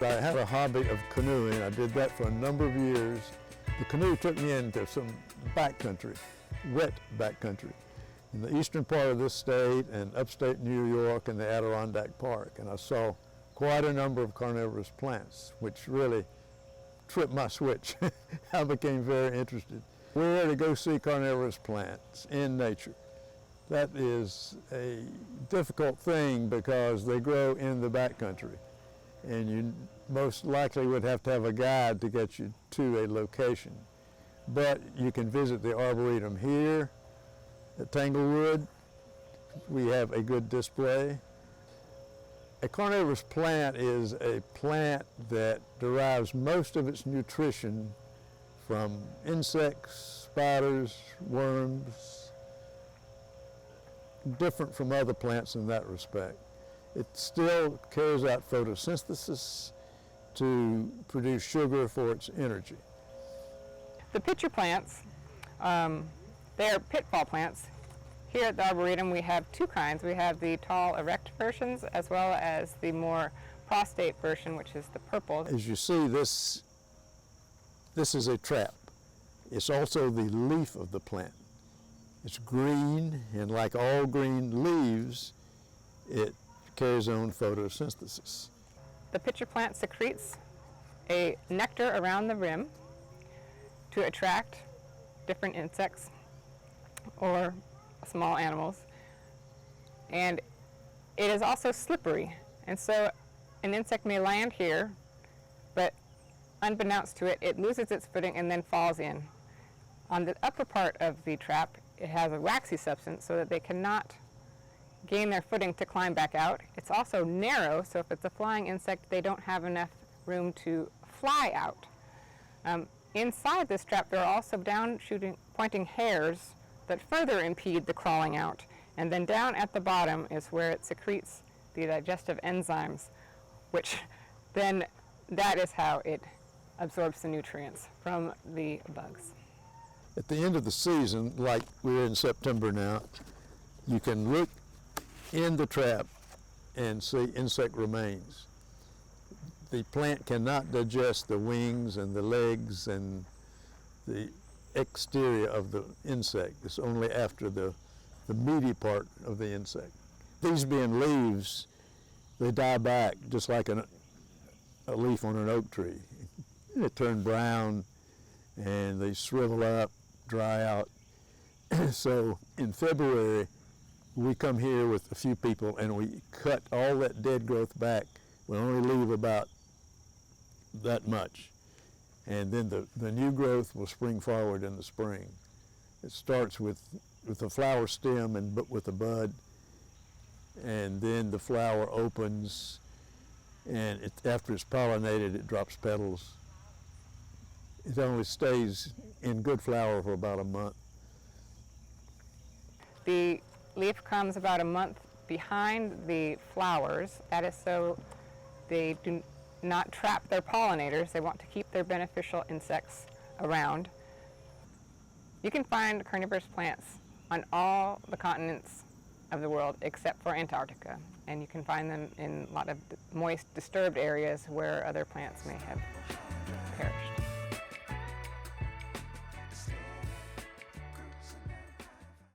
I had a hobby of canoeing. I did that for a number of years. The canoe took me into some backcountry, wet backcountry, in the eastern part of this state and upstate New York and the Adirondack Park. And I saw quite a number of carnivorous plants, which really tripped my switch. I became very interested. Where to go see carnivorous plants in nature? That is a difficult thing because they grow in the backcountry, and you most likely would have to have a guide to get you to a location. But you can visit the Arboretum here at Tanglewood. We have a good display. A carnivorous plant is a plant that derives most of its nutrition from insects, spiders, worms, different from other plants in that respect. It still carries out photosynthesis to produce sugar for its energy. The pitcher plants, they are pitfall plants. Here at the Arboretum we have two kinds. We have the tall erect versions as well as the more prostate version, which is the purple. As you see, this is a trap. It's also the leaf of the plant. It's green, and like all green leaves, it carries on photosynthesis. The pitcher plant secretes a nectar around the rim to attract different insects or small animals, and it is also slippery, and so an insect may land here, but unbeknownst to it, it loses its footing and then falls in. On the upper part of the trap, it has a waxy substance so that they cannot gain their footing to climb back out. It's also narrow, so if it's a flying insect, they don't have enough room to fly out. Inside this trap, there are also pointing hairs that further impede the crawling out. And then down at the bottom is where it secretes the digestive enzymes, which then that is how it absorbs the nutrients from the bugs. At the end of the season, like we're in September now, you can look in the trap and see insect remains. The plant cannot digest the wings and the legs and the exterior of the insect. It's only after the meaty part of the insect. These being leaves, they die back just like a leaf on an oak tree. They turn brown and they shrivel up, dry out. So in February, we come here with a few people and we cut all that dead growth back. We only leave about that much. And then the new growth will spring forward in the spring. It starts with a flower stem and with a bud, and then the flower opens, and after it's pollinated, it drops petals. It only stays in good flower for about a month. The leaf comes about a month behind the flowers. That is so they do not trap their pollinators. They want to keep their beneficial insects around. You can find carnivorous plants on all the continents of the world except for Antarctica, and you can find them in a lot of moist, disturbed areas where other plants may have